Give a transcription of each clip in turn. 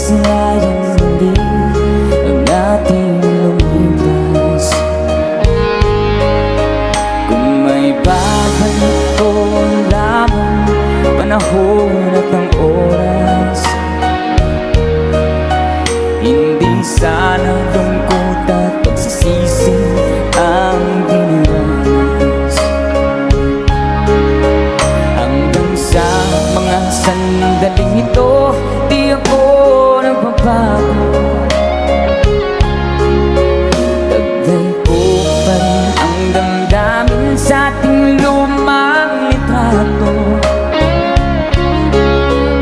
kasalanan muli ang ating lumipas. Kung may babalik ko lamang panahon at ang oras, hindi sana lungkot at pagsisisi ang dinaranas. Hanggang sa mga sandaling ito, di ako nagbabago. Taglay ko pa rin ang damdamin sa ating lumang litrato.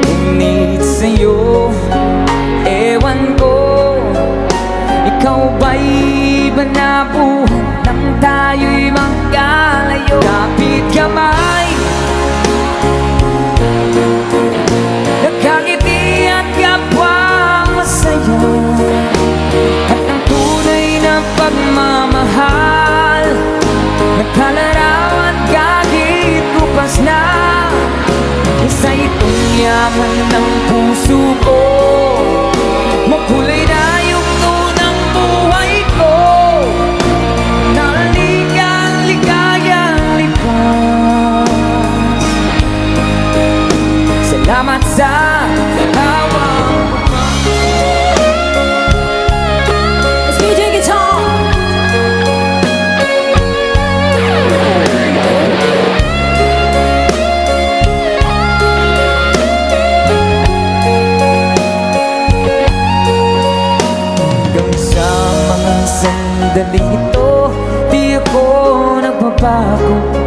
Ngunit sa'yo, ewan ko, ikaw ba'y iba na buhay nang tayo'y magkalayo? Kapit kamay, nakangiti at kapwang masaya, at ang tunay na pagmamahal, nagkalarawan kahit bukas na. Isa itong yaman ng puso ko, makulay na yugto ng buhay ko, naligang ligayang lipas. Salamat sa hawak. Let's DJ guitar. Hanggang sa mga sandaling ito, di ako nagbabago.